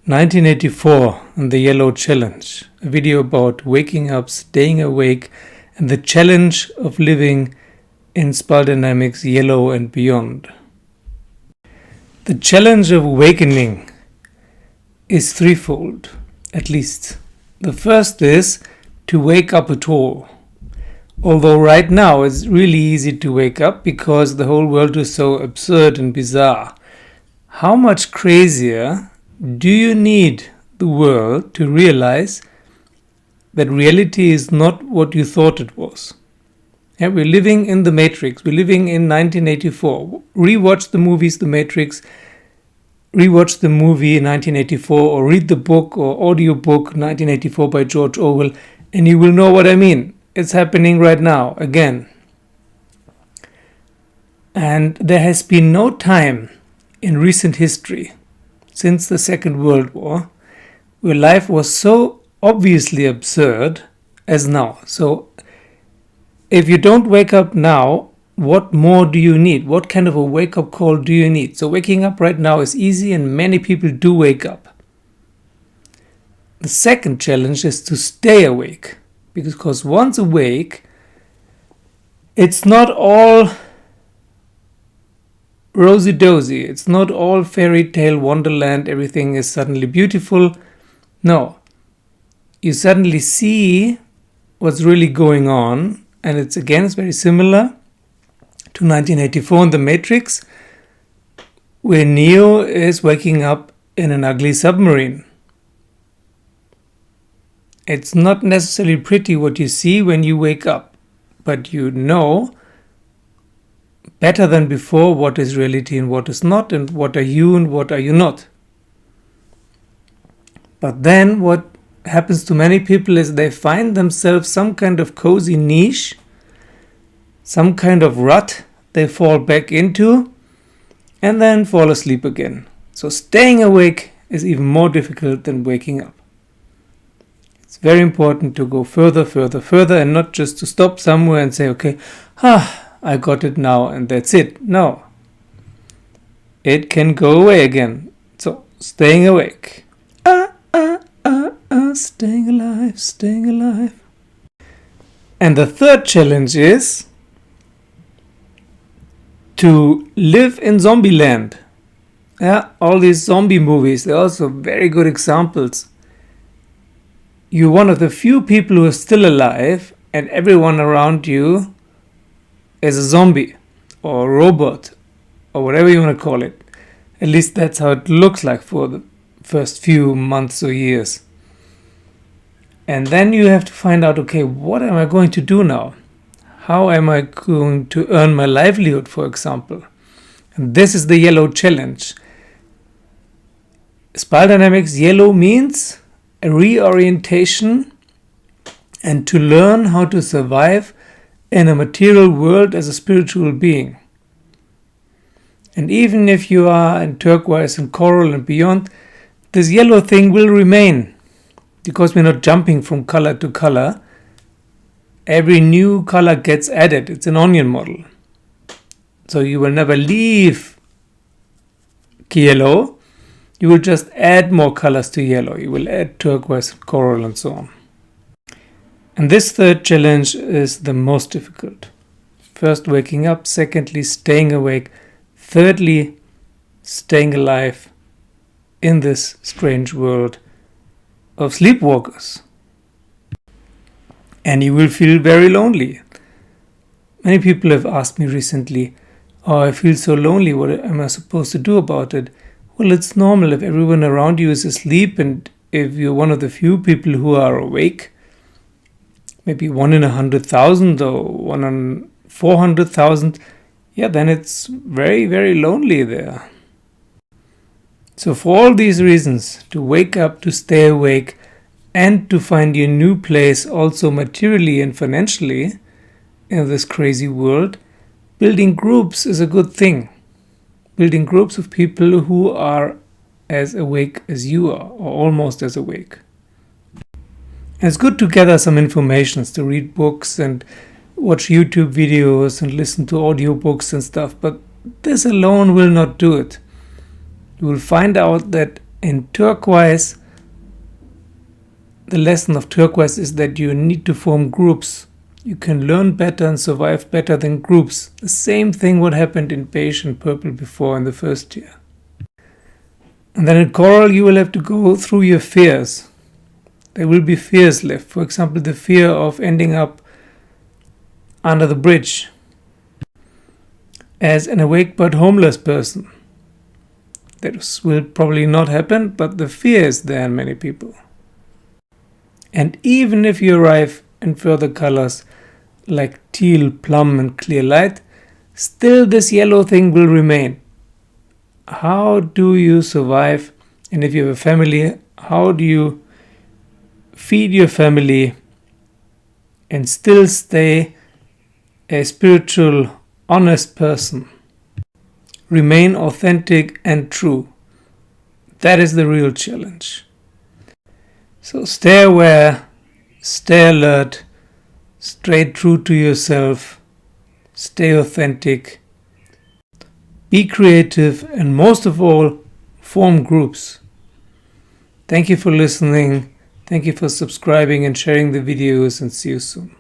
1984 and the Yellow Challenge, a video about waking up, staying awake, and the challenge of living in Spiral Dynamics Yellow and beyond. The challenge of awakening is threefold, at least. The first is to wake up at all. Although right now it's really easy to wake up because the whole world is so absurd and bizarre. How much crazier do you need the world to realize that reality is not what you thought it was? Yeah, we're living in the Matrix. We're living in 1984. Rewatch the movies The Matrix. Rewatch the movie 1984 or read the book or audiobook 1984 by George Orwell and you will know what I mean. It's happening right now again. And there has been no time in recent history since the Second World War where life was so obviously absurd as now. So if you don't wake up now, what more do you need? What kind of a wake-up call do you need? So waking up right now is easy and many people do wake up. The second challenge is to stay awake. Because once awake, it's not all rosy-dozy. It's not all fairy tale wonderland. Everything is suddenly beautiful. No. You suddenly see what's really going on. And it's very similar to 1984 in The Matrix, where Neo is waking up in an ugly submarine. It's not necessarily pretty what you see when you wake up, but you know better than before what is reality and what is not, and what are you and what are you not. But then what happens to many people is they find themselves some kind of cozy niche, some kind of rut they fall back into, and then fall asleep again. So staying awake is even more difficult than waking up. It's very important to go further, and not just to stop somewhere and say, okay, I got it now and that's it. No. It can go away again. So, staying awake. Staying alive. And the third challenge is to live in Zombieland. Yeah, all these zombie movies, they're also very good examples. You're one of the few people who are still alive and everyone around you is a zombie or a robot or whatever you want to call it. At least that's how it looks like for the first few months or years. And then you have to find out, okay, what am I going to do now? How am I going to earn my livelihood, for example? And this is the Yellow Challenge. Spiral Dynamics Yellow means a reorientation and to learn how to survive in a material world as a spiritual being. And even if you are in turquoise and coral and beyond, this yellow thing will remain because we're not jumping from color to color. Every new color gets added. It's an onion model. So you will never leave yellow. You will just add more colors to yellow. You will add turquoise, coral, and so on. And this third challenge is the most difficult. First, waking up. Secondly, staying awake. Thirdly, staying alive in this strange world of sleepwalkers. And you will feel very lonely. Many people have asked me recently, I feel so lonely, what am I supposed to do about it? Well, it's normal if everyone around you is asleep and if you're one of the few people who are awake, maybe 1 in 100,000 or 1 in 400,000, then it's very, very lonely there. So for all these reasons, to wake up, to stay awake, and to find your new place also materially and financially in this crazy world, building groups is a good thing. Building groups of people who are as awake as you are, or almost as awake. And it's good to gather some information, to read books and watch YouTube videos and listen to audiobooks and stuff, but this alone will not do it. You will find out that In turquoise, the lesson of turquoise is that you need to form groups. You can learn better and survive better than groups. The same thing what happened in beige and purple before in the first year. And then in coral, you will have to go through your fears. There will be fears left. For example, the fear of ending up under the bridge as an awake but homeless person. That will probably not happen, but the fear is there in many people. And even if you arrive in further colors like teal, plum and clear light, still this yellow thing will remain. How do you survive? And if you have a family, how do you feed your family and still stay a spiritual, honest person? Remain authentic and true. That is the real challenge. So stay aware, stay alert, stay true to yourself, stay authentic, be creative, and most of all, form groups. Thank you for listening. Thank you for subscribing and sharing the videos, and see you soon.